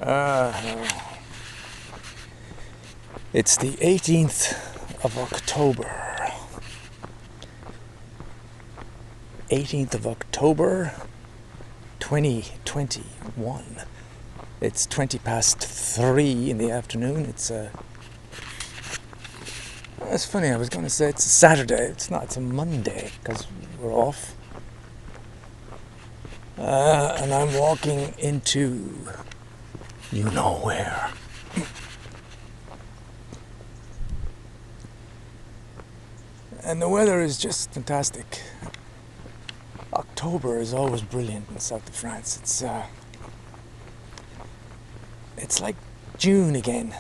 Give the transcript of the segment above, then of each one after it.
Uh, it's the 18th of October. 18th of October 2021. It's 20 past 3 in the afternoon. It's funny, I was going to say it's a Saturday. It's not, it's a Monday because we're off. And I'm walking into you know where. And the weather is just fantastic. October is always brilliant in south of France. It's like June again.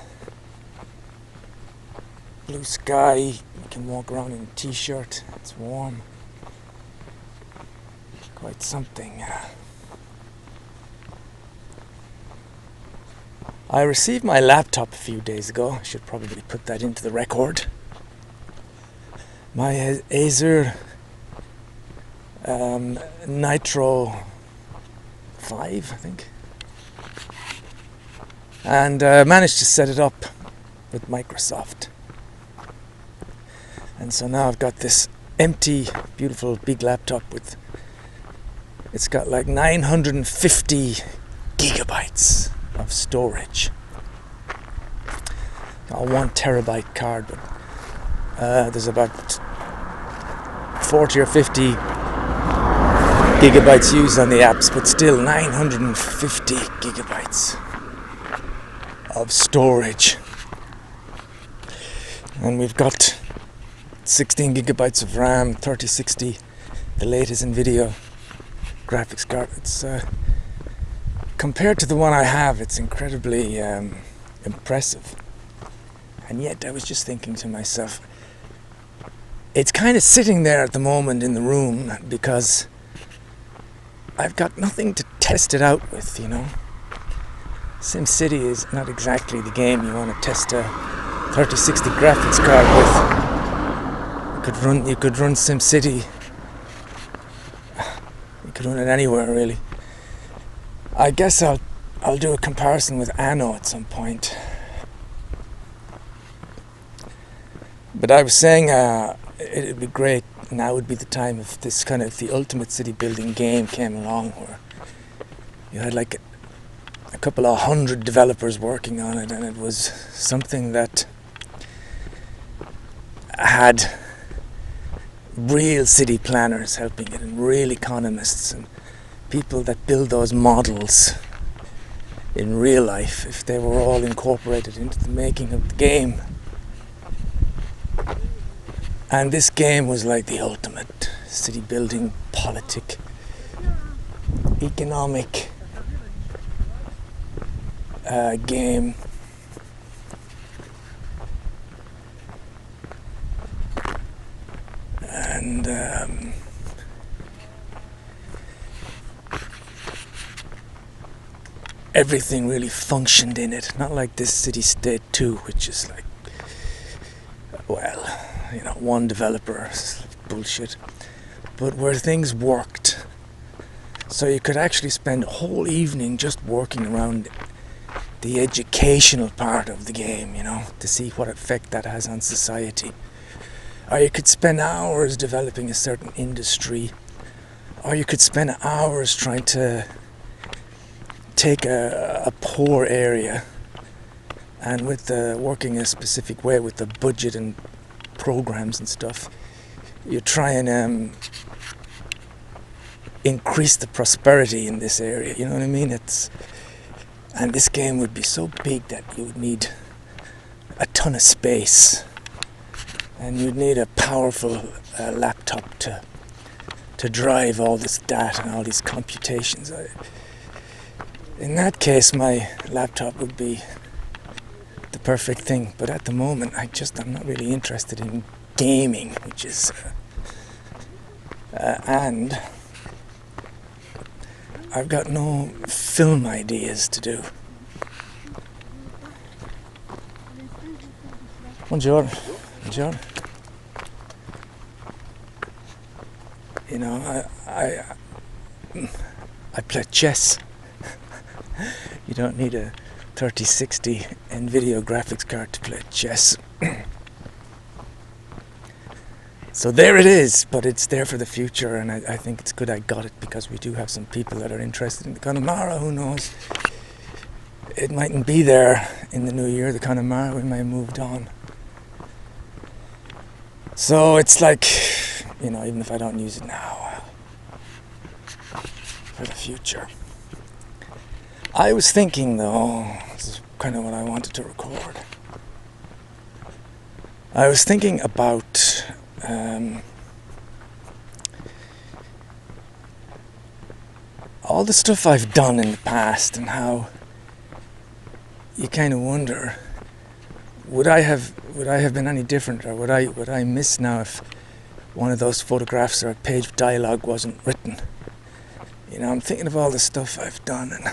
Blue sky, you can walk around in a t-shirt, it's warm. Quite something. I received my laptop a few days ago. I should probably put that into the record. My Acer Nitro 5, I think. And managed to set it up with Microsoft. And so now I've got this empty, beautiful, big laptop with... It's got like 950 gigabytes of storage. Got a 1 terabyte card, but there's about 40 or 50 gigabytes used on the apps, but still 950 gigabytes of storage. And we've got 16 gigabytes of RAM, 3060, the latest NVIDIA graphics card. It's compared to the one I have, it's incredibly impressive. And yet I was just thinking to myself, it's kind of sitting there at the moment in the room because I've got nothing to test it out with, you know. SimCity is not exactly the game you want to test a 3060 graphics card with. You could run SimCity. You could run it anywhere, really. I guess I'll do a comparison with Anno at some point. But I was saying it'd be great. Now would be the time if this kind of the ultimate city building game came along, where you had like a couple of 100 developers working on it, and it was something that had real city planners helping it, and real economists, and people that build those models in real life, if they were all incorporated into the making of the game. And this game was like the ultimate city building, politic, economic game. And everything really functioned in it. Not like this City State 2, which is like, well, you know, one developer bullshit. But where things worked. So you could actually spend a whole evening just working around the educational part of the game, you know, to see what effect that has on society. Or you could spend hours developing a certain industry. Or you could spend hours trying to take a poor area, and with working a specific way with the budget and programs and stuff, you try and increase the prosperity in this area, you know what I mean? And this game would be so big that you would need a ton of space, and you'd need a powerful laptop to drive all this data and all these computations. In that case, my laptop would be the perfect thing. But at the moment, I'm not really interested in gaming, which is and I've got no film ideas to do. Buongiorno. Buongiorno. You know, I play chess. You don't need a 3060 NVIDIA graphics card to play chess. So there it is, but it's there for the future, and I think it's good I got it, because we do have some people that are interested in the Connemara. Who knows? It mightn't be there in the new year, the Connemara. We may have moved on. So it's like, even if I don't use it now, for the future. I was thinking, though, this is kind of what I wanted to record. I was thinking about all the stuff I've done in the past, and how you kind of wonder, would I have been any different, or would I miss now if one of those photographs or a page of dialogue wasn't written? I'm thinking of all the stuff I've done, and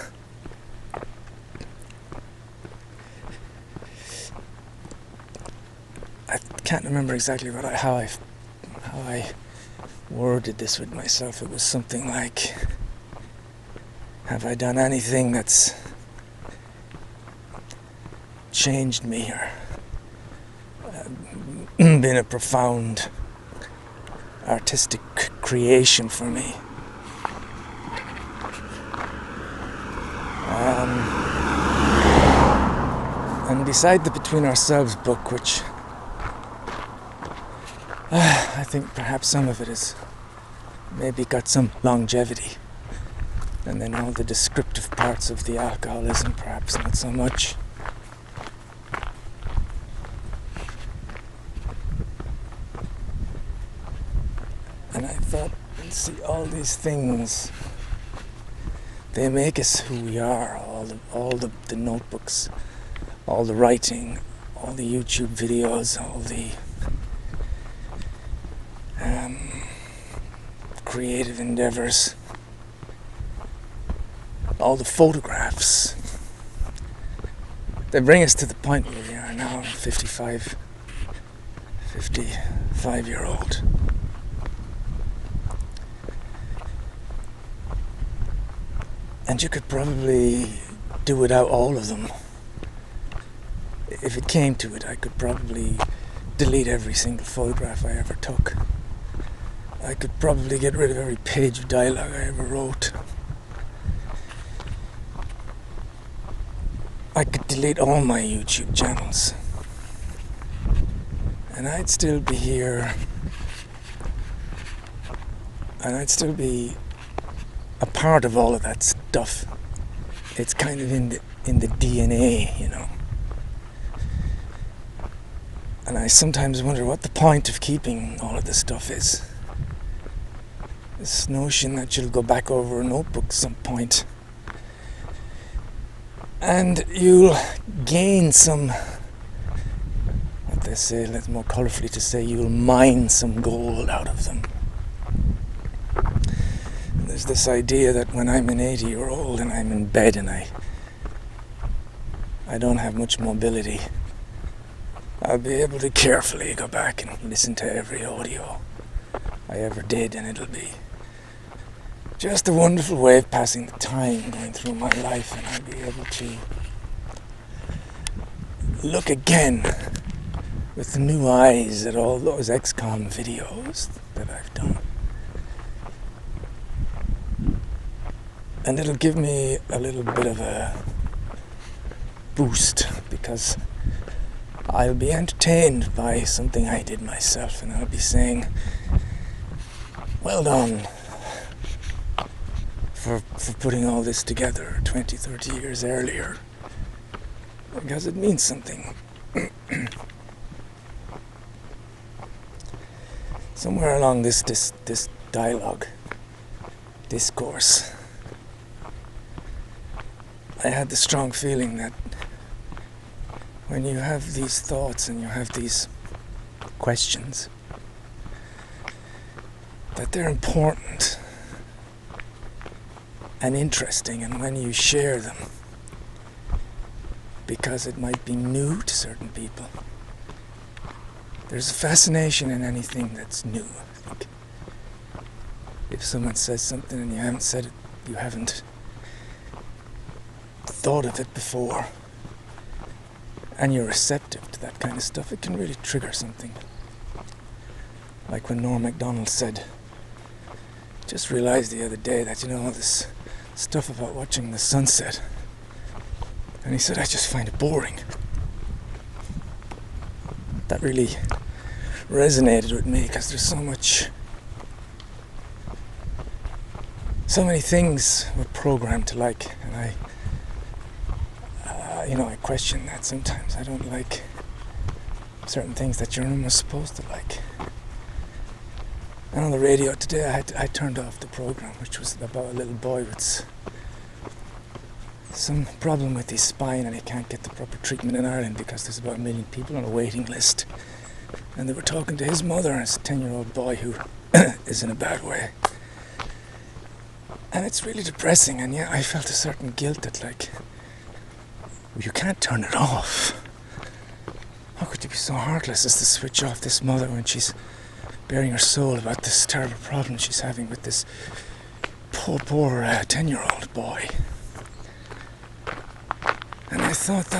I can't remember exactly how I worded this with myself. It was something like, have I done anything that's changed me, or been a profound artistic creation for me? And beside the Between Ourselves book, which I think perhaps some of it has maybe got some longevity, and then all the descriptive parts of the alcoholism perhaps not so much. And I thought, see, all these things, they make us who we are. All the notebooks, all the writing, all the YouTube videos, all the creative endeavors, all the photographs. They bring us to the point where we are now, 55-year-old. And you could probably do without all of them. If it came to it, I could probably delete every single photograph I ever took. I could probably get rid of every page of dialogue I ever wrote. I could delete all my YouTube channels. And I'd still be here. And I'd still be a part of all of that stuff. It's kind of in the DNA, And I sometimes wonder what the point of keeping all of this stuff is. This notion that you'll go back over a notebook at some point, and you'll gain some, what they say, let's more colourfully to say, you'll mine some gold out of them. And there's this idea that when I'm an 80-year-old and I'm in bed and I don't have much mobility, I'll be able to carefully go back and listen to every audio I ever did, and it'll be just a wonderful way of passing the time, going through my life, and I'll be able to look again with new eyes at all those XCOM videos that I've done. And it'll give me a little bit of a boost, because I'll be entertained by something I did myself, and I'll be saying, well done for putting all this together 20, 30 years earlier, because it means something. Somewhere along this dialogue, discourse, I had the strong feeling that when you have these thoughts and you have these questions, that they're important and interesting, and when you share them, because it might be new to certain people, there's a fascination in anything that's new. I think if someone says something and you haven't said it, you haven't thought of it before, and you're receptive to that kind of stuff, it can really trigger something. Like when Norm Macdonald said, just realized the other day that, all this stuff about watching the sunset, and he said, I just find it boring. That really resonated with me, because there's so many things we're programmed to like, and I question that sometimes. I don't like certain things that you're almost supposed to like. And on the radio today, I turned off the program, which was about a little boy with some problem with his spine, and he can't get the proper treatment in Ireland because there's about 1 million people on a waiting list. And they were talking to his mother, as a 10-year-old boy who is in a bad way. And it's really depressing, and I felt a certain guilt that, you can't turn it off. How could you be so heartless as to switch off this mother when she's bearing her soul about this terrible problem she's having with this poor 10-year-old boy? And I thought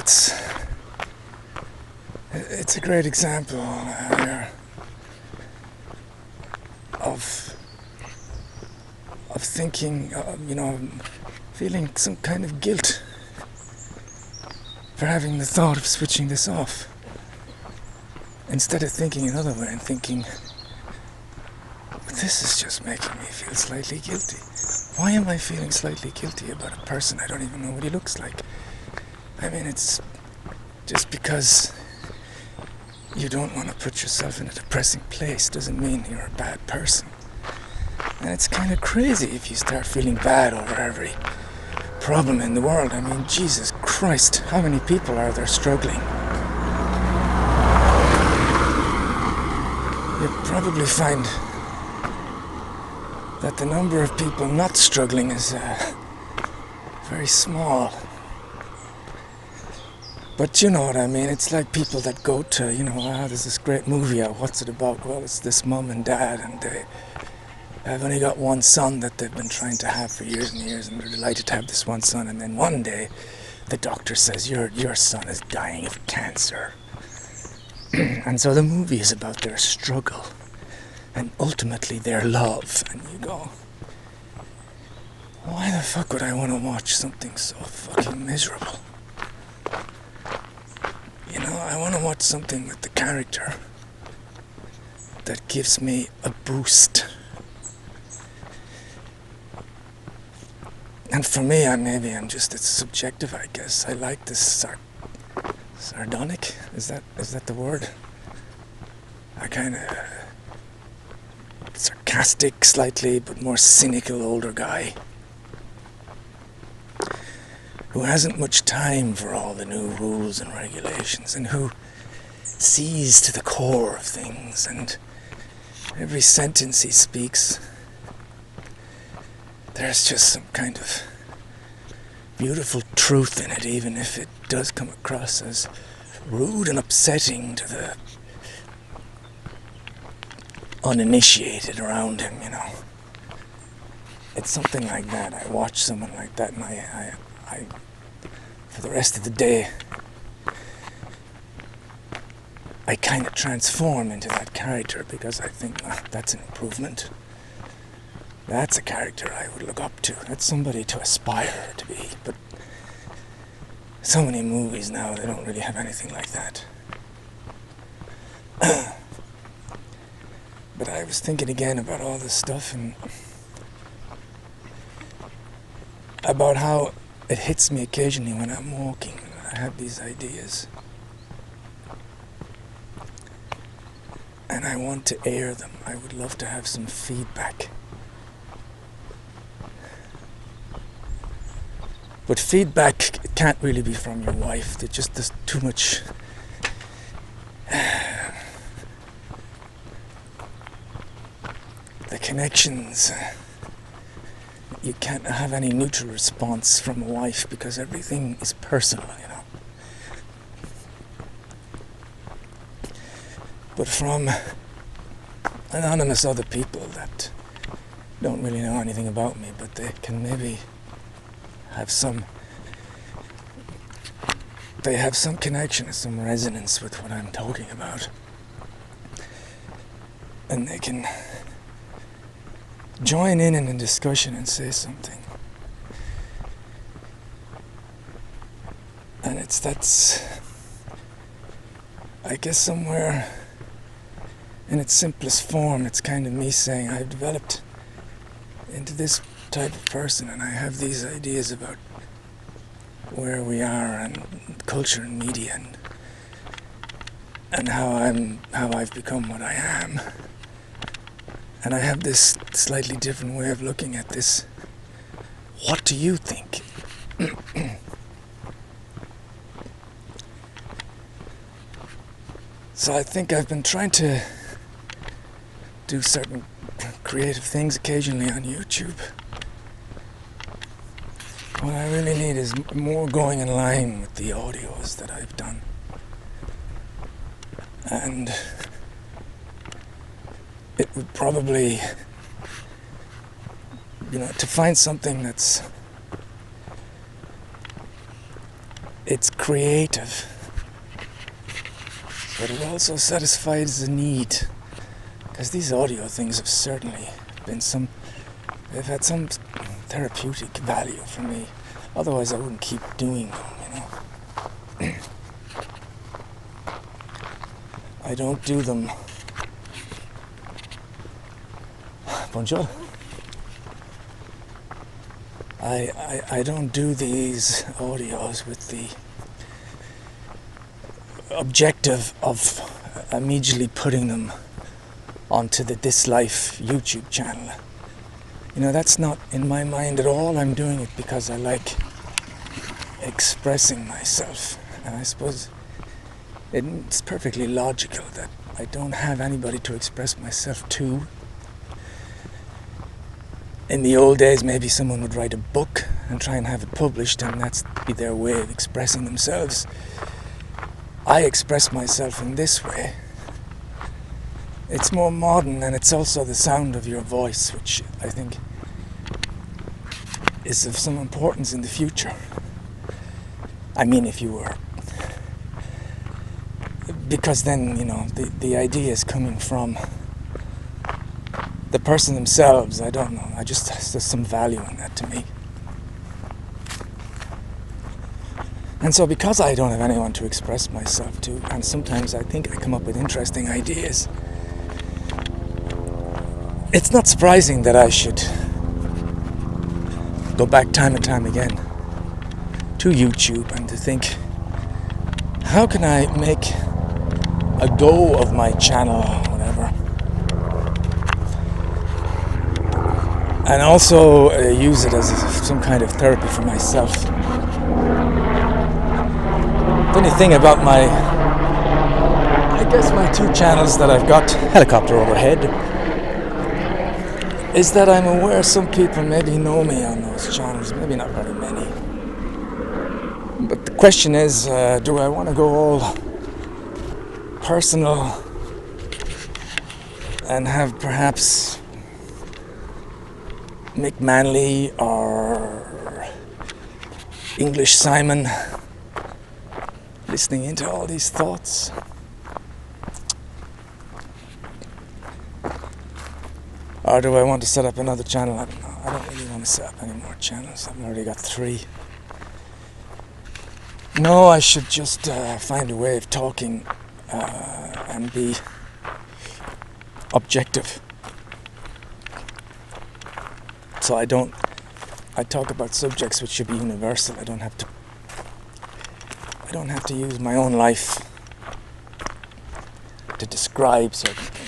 it's a great example of thinking, feeling some kind of guilt for having the thought of switching this off, instead of thinking another way and thinking, this is just making me feel slightly guilty. Why am I feeling slightly guilty about a person I don't even know what he looks like? I mean, it's just because you don't want to put yourself in a depressing place doesn't mean you're a bad person. And it's kind of crazy if you start feeling bad over every problem in the world. I mean, Jesus Christ, how many people are there struggling? You'll probably find that the number of people not struggling is very small. But you know what I mean, it's like people that go to, there's this great movie out, what's it about? Well, it's this mum and dad, and they have only got one son that they've been trying to have for years and years, and they're delighted to have this one son, and then one day the doctor says, your son is dying of cancer. And so the movie is about their struggle, and ultimately their love, and you go, why the fuck would I want to watch something so fucking miserable? I want to watch something with the character that gives me a boost. And for me, it's subjective, I guess. I like this sardonic, is that the word? A kind of sarcastic, slightly, but more cynical older guy who hasn't much time for all the new rules and regulations, and who sees to the core of things, and every sentence he speaks, there's just some kind of beautiful truth in it, even if it does come across as rude and upsetting to the uninitiated around him, It's something like that. I watch someone like that, and I for the rest of the day, I kind of transform into that character, because I think, that's an improvement. That's a character I would look up to. That's somebody to aspire to be. But so many movies now, they don't really have anything like that. But I was thinking again about all this stuff, and about how it hits me occasionally when I'm walking. I have these ideas, and I want to air them. I would love to have some feedback. But feedback can't really be from your wife. There's too much the connections. You can't have any neutral response from a wife, because everything is personal, But from anonymous other people that don't really know anything about me, but they can maybe have some they have some connection, some resonance with what I'm talking about. And they can join in a discussion and say something. And that's, I guess, somewhere in its simplest form, it's kind of me saying I've developed into this type of person, and I have these ideas about where we are and culture and media and how I've become what I am. And I have this slightly different way of looking at this. What do you think? So I think I've been trying to do certain creative things occasionally on YouTube. What I really need is more going in line with the audios that I've done. And it would probably, to find something it's creative, but it also satisfies the need. Because these audio things have certainly been they've had some therapeutic value for me. Otherwise I wouldn't keep doing them, I don't do them. Bonjour. I don't do these audios with the objective of immediately putting them onto the This Life YouTube channel. That's not in my mind at all. I'm doing it because I like expressing myself. And I suppose it's perfectly logical that I don't have anybody to express myself to. In the old days, maybe someone would write a book and try and have it published, and that's be their way of expressing themselves. I express myself in this way. It's more modern, and it's also the sound of your voice, which I think is of some importance in the future. I mean, if you were. Because then, the idea is coming from the person themselves. I don't know. There's some value in that to me. And so because I don't have anyone to express myself to, and sometimes I think I come up with interesting ideas, it's not surprising that I should go back time and time again to YouTube and to think, how can I make a go of my channel, whatever, and also use it as some kind of therapy for myself. Funny thing about my two channels that I've got, Helicopter Overhead, is that I'm aware some people maybe know me on those channels, maybe not very many. But the question is, do I want to go all personal and have perhaps Mick Manley or English Simon listening into all these thoughts? Or do I want to set up another channel? I don't know. I don't really want to set up any more channels. I've already got 3. No, I should just find a way of talking and be objective. So I talk about subjects which should be universal. I don't have to use my own life to describe certain things.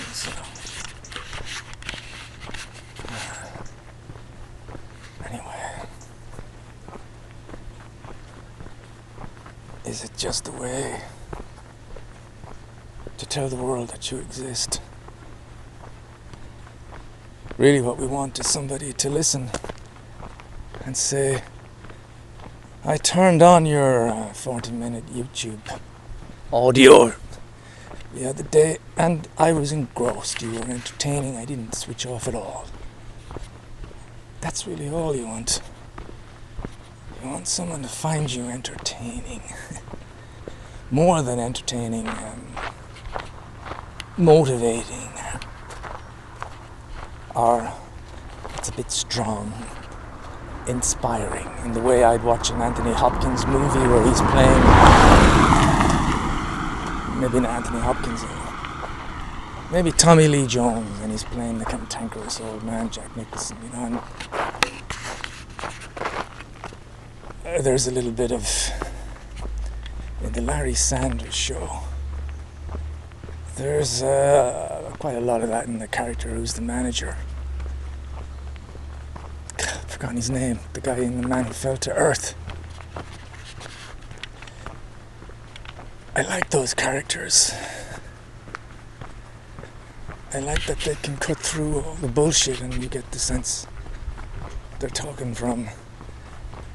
Is it just a way to tell the world that you exist? Really what we want is somebody to listen and say, I turned on your 40-minute YouTube audio the other day and I was engrossed. You were entertaining. I didn't switch off at all. That's really all you want. You want someone to find you entertaining. more than entertaining, motivating, or it's a bit strong, inspiring, in the way I'd watch an Anthony Hopkins movie where he's playing, maybe not Anthony Hopkins, maybe Tommy Lee Jones, and he's playing the cantankerous old man, Jack Nicholson, you know, and there's a little bit of, in the Larry Sanders Show, there's quite a lot of that in the character who's the manager. I've forgotten his name, the guy in The Man Who Fell to Earth. I like those characters. I like that they can cut through all the bullshit and you get the sense they're talking from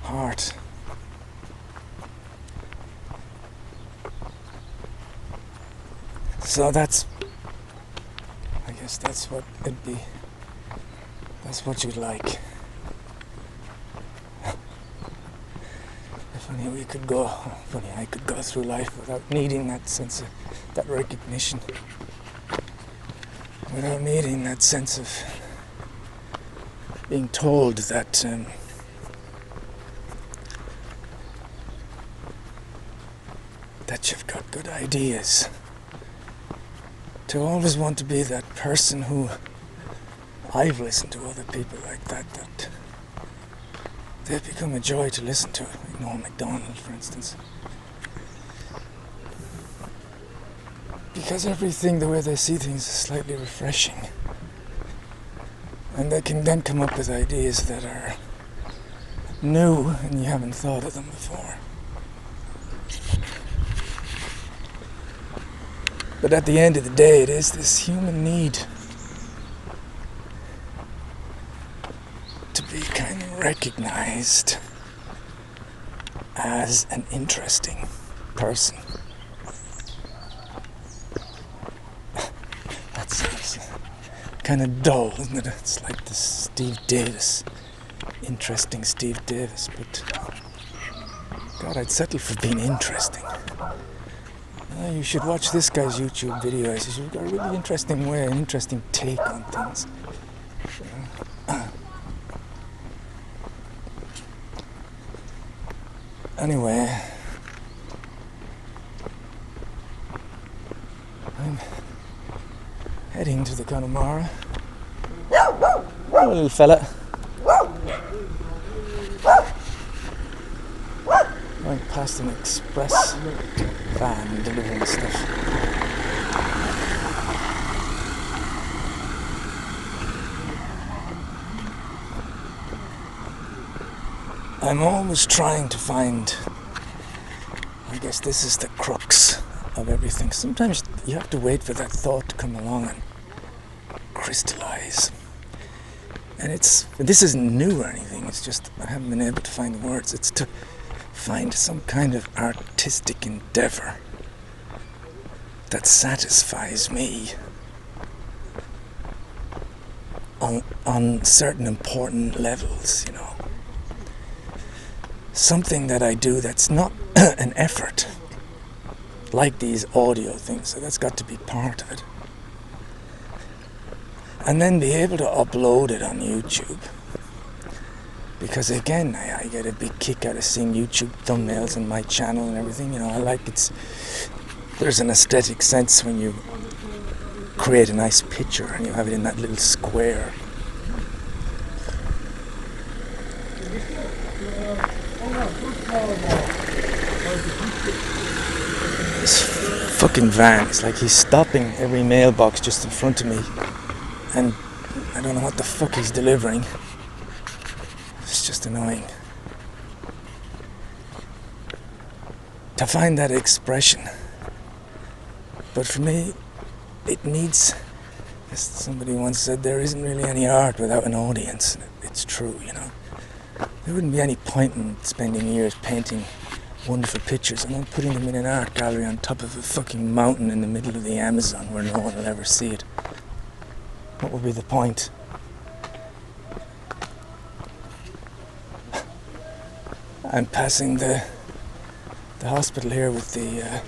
heart. So I guess that's what it'd be. That's what you'd like. If only I could go through life without needing that sense of, that recognition. Without needing that sense of being told that that you've got good ideas. To always want to be that person who, I've listened to other people like that they've become a joy to listen to, like Norm Macdonald, for instance. Because everything, the way they see things, is slightly refreshing. And they can then come up with ideas that are new and you haven't thought of them before. But at the end of the day, it is this human need to be kind of recognized as an interesting person. That sounds kind of dull, isn't it? It's like this Steve Davis, interesting Steve Davis, but God, I'd settle for being interesting. You should watch this guy's YouTube videos. He's got a really interesting way, an interesting take on things. Anyway, I'm heading to the Connemara. Hello, little fella. Going past an express van delivering stuff. I'm always trying to find, I guess this is the crux of everything. Sometimes you have to wait for that thought to come along and crystallize. And this isn't new or anything, it's just I haven't been able to find the words. It's to find some kind of artistic endeavor that satisfies me on certain important levels, you know. Something that I do that's not an effort, like these audio things, so that's got to be part of it. And then be able to upload it on YouTube. Because again, I get a big kick out of seeing YouTube thumbnails on my channel and everything, you know. There's an aesthetic sense when you create a nice picture and you have it in that little square. This fucking van, it's like he's stopping every mailbox just in front of me, and I don't know what the fuck he's delivering. It's just annoying. To find that expression. But for me, it needs, as somebody once said, there isn't really any art without an audience. It's true, you know. There wouldn't be any point in spending years painting wonderful pictures and then putting them in an art gallery on top of a fucking mountain in the middle of the Amazon where no one will ever see it. What would be the point? I'm passing the hospital here with the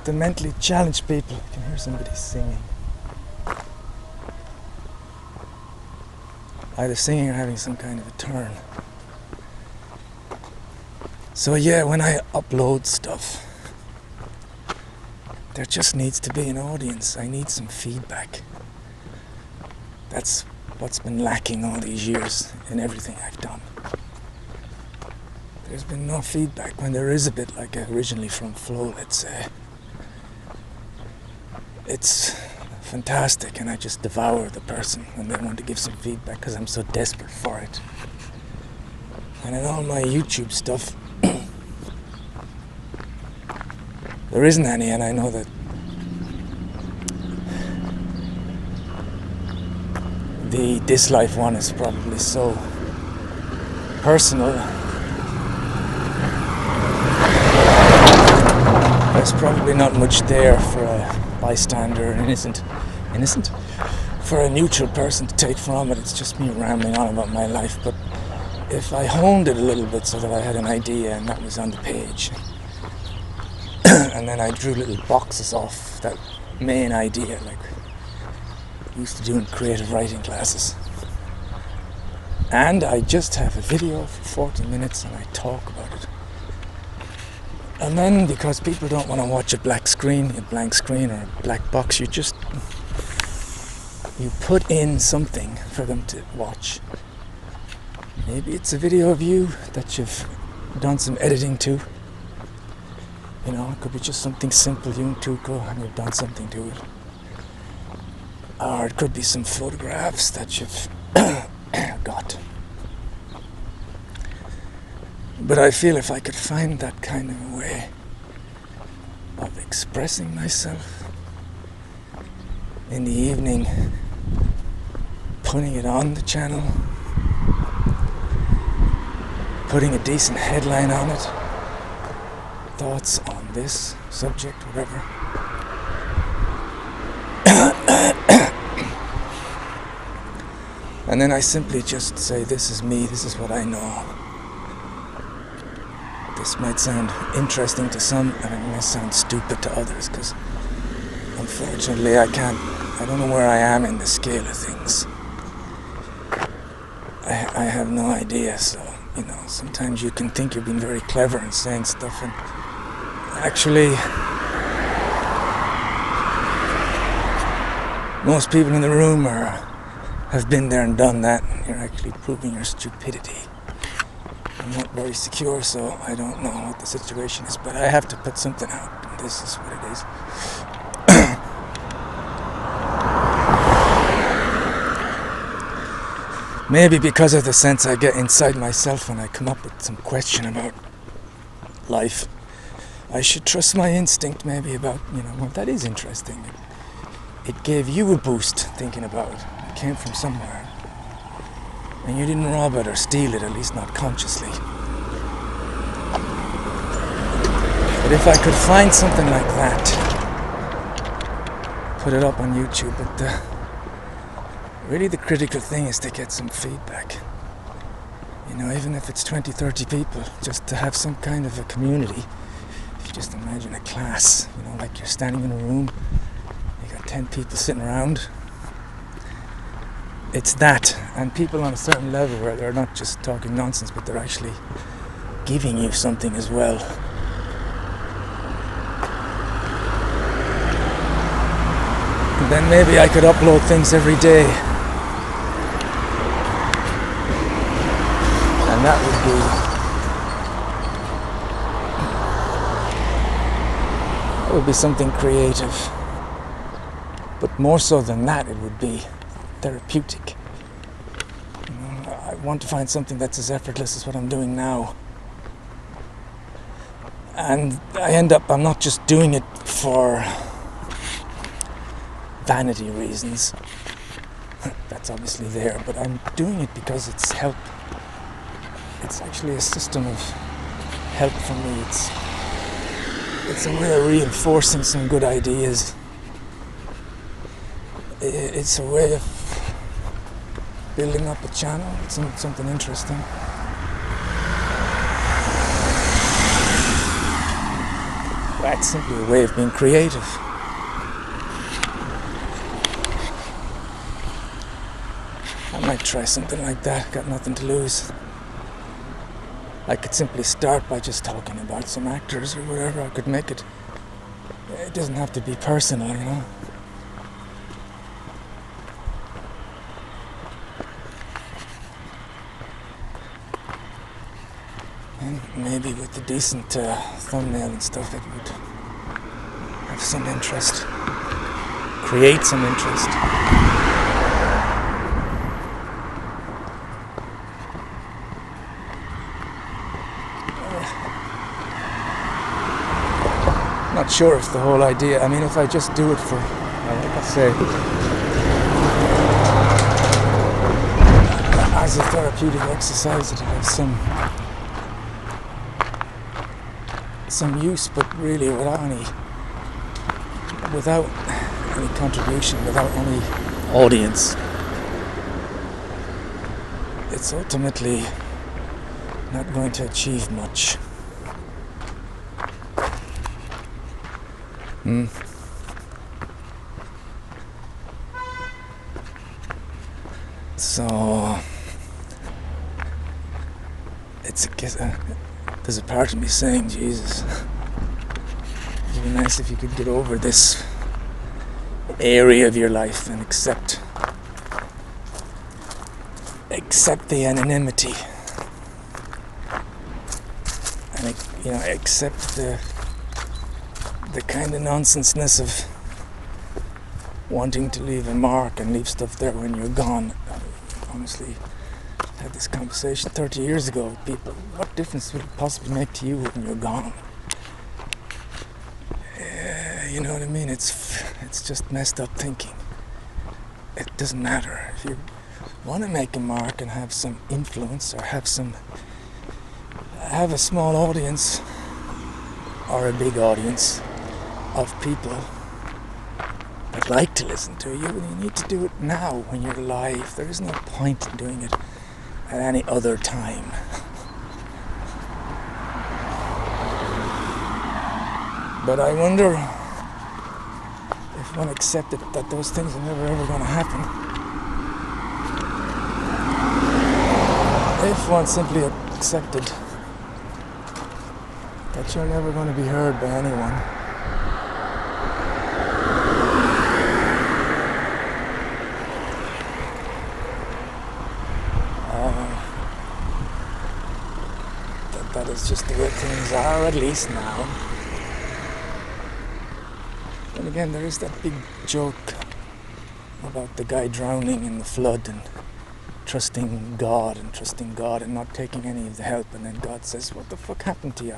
the mentally challenged people. I can hear somebody singing. Either singing or having some kind of a turn. So yeah, when I upload stuff, there just needs to be an audience. I need some feedback. That's what's been lacking all these years in everything I've done. There's been no feedback when there is a bit, like originally from Flow, let's say. It's fantastic, and I just devour the person when they want to give some feedback because I'm so desperate for it. And in all my YouTube stuff, there isn't any, and I know that the This Life one is probably so personal. There's probably not much there for a bystander, an innocent, for a neutral person to take from it. It's just me rambling on about my life. But if I honed it a little bit so that I had an idea and that was on the page, and then I drew little boxes off that main idea, like I used to do in creative writing classes. And I just have a video for 40 minutes and I talk about it. And then, because people don't want to watch a blank screen or a black box, you put in something for them to watch. Maybe it's a video of you that you've done some editing to. You know, it could be just something simple, you and Tuco, and you've done something to it. Or it could be some photographs that you've got. But I feel if I could find that kind of a way of expressing myself in the evening, putting it on the channel, putting a decent headline on it, thoughts on this subject, whatever. And then I simply just say, this is me, this is what I know. This might sound interesting to some, and it may sound stupid to others, because unfortunately I don't know where I am in the scale of things. I have no idea, so, you know, sometimes you can think you're being very clever and saying stuff, and actually, most people in the room have been there and done that, and you're actually proving your stupidity. I'm not very secure, so I don't know what the situation is, but I have to put something out, and this is what it is. Maybe because of the sense I get inside myself when I come up with some question about life, I should trust my instinct maybe about, you know, well, that is interesting. It gave you a boost thinking about it. It came from somewhere. And you didn't rob it or steal it, at least not consciously. But if I could find something like that, put it up on YouTube, but really the critical thing is to get some feedback. You know, even if it's 20, 30 people, just to have some kind of a community. If you just imagine a class, you know, like you're standing in a room, you got 10 people sitting around. It's that, and people on a certain level where they're not just talking nonsense, but they're actually giving you something as well. And then maybe I could upload things every day. And that would be something creative. But more so than that, it would be therapeutic. You know, I want to find something that's as effortless as what I'm doing now. And I'm not just doing it for vanity reasons. That's obviously there, but I'm doing it because it's help. It's actually a system of help for me. It's a way of reinforcing some good ideas. It's a way of building up a channel. It's something interesting. It's simply a way of being creative. I might try something like that. Got nothing to lose. I could simply start by just talking about some actors or whatever. I could make it. It doesn't have to be personal, you know. And maybe with a decent thumbnail and stuff, it would have some interest. Create some interest. Not sure if the whole idea, I mean, if I just do it for, like I say, as a therapeutic exercise, it has some use, but really without any contribution, without any audience. It's ultimately not going to achieve much. So there's a part of me saying, Jesus, it'd be nice if you could get over this area of your life and accept the anonymity, and accept the kind of nonsenseness of wanting to leave a mark and leave stuff there when you're gone. Honestly, I had this conversation 30 years ago with people. What difference would it possibly make to you when you're gone? You know what I mean? It's just messed up thinking. It doesn't matter. If you want to make a mark and have some influence, or have a small audience or a big audience of people that like to listen to you, you need to do it now when you're alive. There is no point in doing it at any other time. But I wonder if one accepted that those things are never ever going to happen. If one simply accepted that you're never going to be heard by anyone. That is just the way things are, at least now. And again, there is that big joke about the guy drowning in the flood and trusting God and not taking any of the help, and then God says, what the fuck happened to you?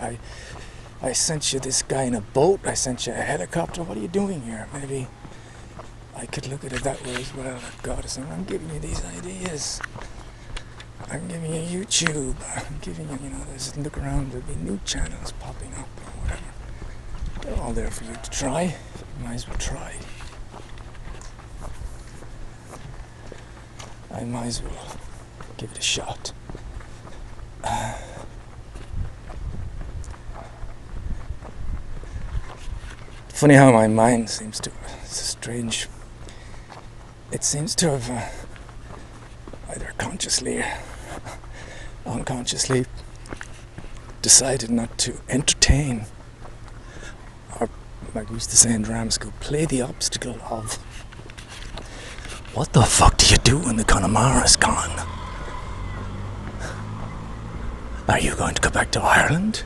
I sent you this guy in a boat, I sent you a helicopter, what are you doing here? Maybe I could look at it that way as well. God is saying, I'm giving you these ideas. I'm giving you YouTube. I'm giving you, there's look around, there'll be new channels popping up or whatever. They're all there for you to try. You might as well try. I might as well give it a shot. Funny how my mind seems to, it's strange. It seems to have either consciously or unconsciously decided not to entertain, or like we used to say in drama school, play the obstacle of, what the fuck do you do when the Connemara's gone? Are you going to go back to Ireland?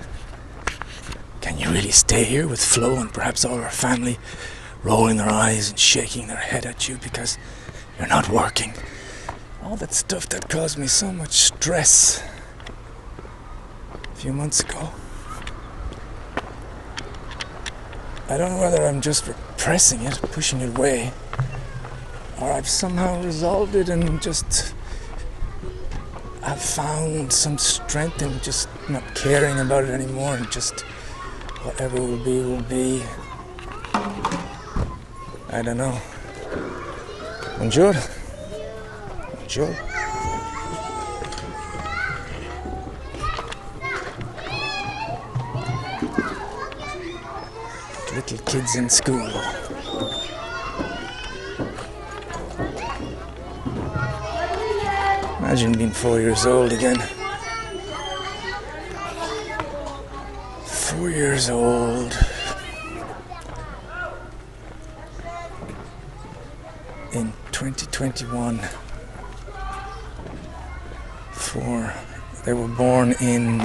Can you really stay here with Flo and perhaps all her family rolling their eyes and shaking their head at you because you're not working? All that stuff that caused me so much stress a few months ago. I don't know whether I'm just repressing it, pushing it away, or I've somehow resolved it and just I've found some strength in just not caring about it anymore, and just whatever will be, will be. I don't know. Bonjour. Bonjour. little kids in school. Imagine being 4 years old again. 4 years old. In 2021. They were born in,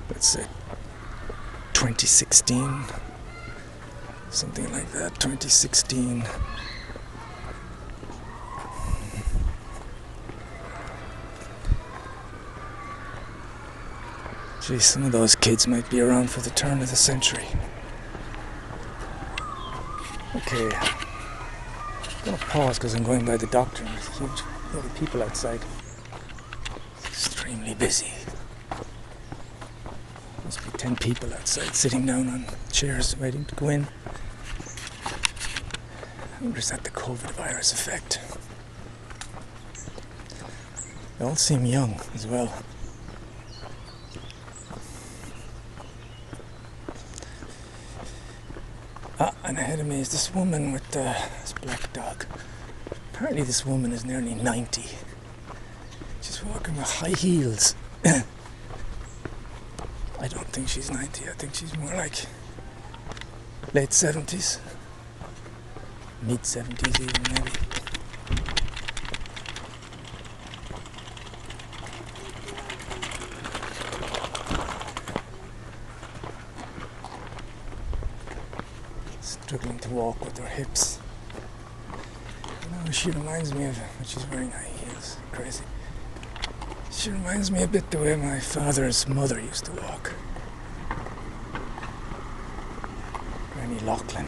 let's say, 2016. Something like that, 2016. Gee, some of those kids might be around for the turn of the century. Okay, I'm gonna pause because I'm going by the doctor and there's a huge lot of people outside. It's extremely busy. Must be 10 people outside sitting down on chairs waiting to go in. I wonder, is that the COVID virus effect? They all seem young as well. And ahead of me is this woman with this black dog. Apparently this woman is nearly 90. She's walking with high heels. I don't think she's 90. I think she's more like late 70s. Mid 70s even, maybe. Struggling to walk with her hips. You know, she reminds me of when she's wearing high heels. Crazy. She reminds me a bit the way my father's mother used to walk. Granny Loughlin.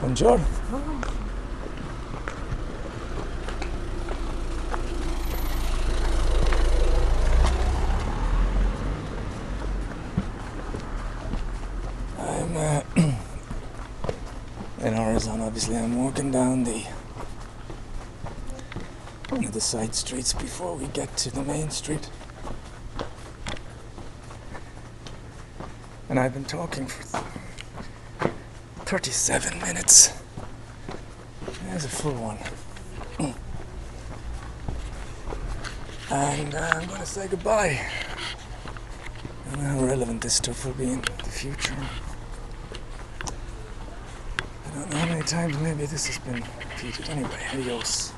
Bonjour. In Arizona, obviously, I'm walking down one of the side streets before we get to the main street. And I've been talking for 37 minutes. There's a full one. And I'm going to say goodbye. I don't know how relevant this stuff will be in the future. I don't know how many times maybe this has been repeated. Anyway, adios.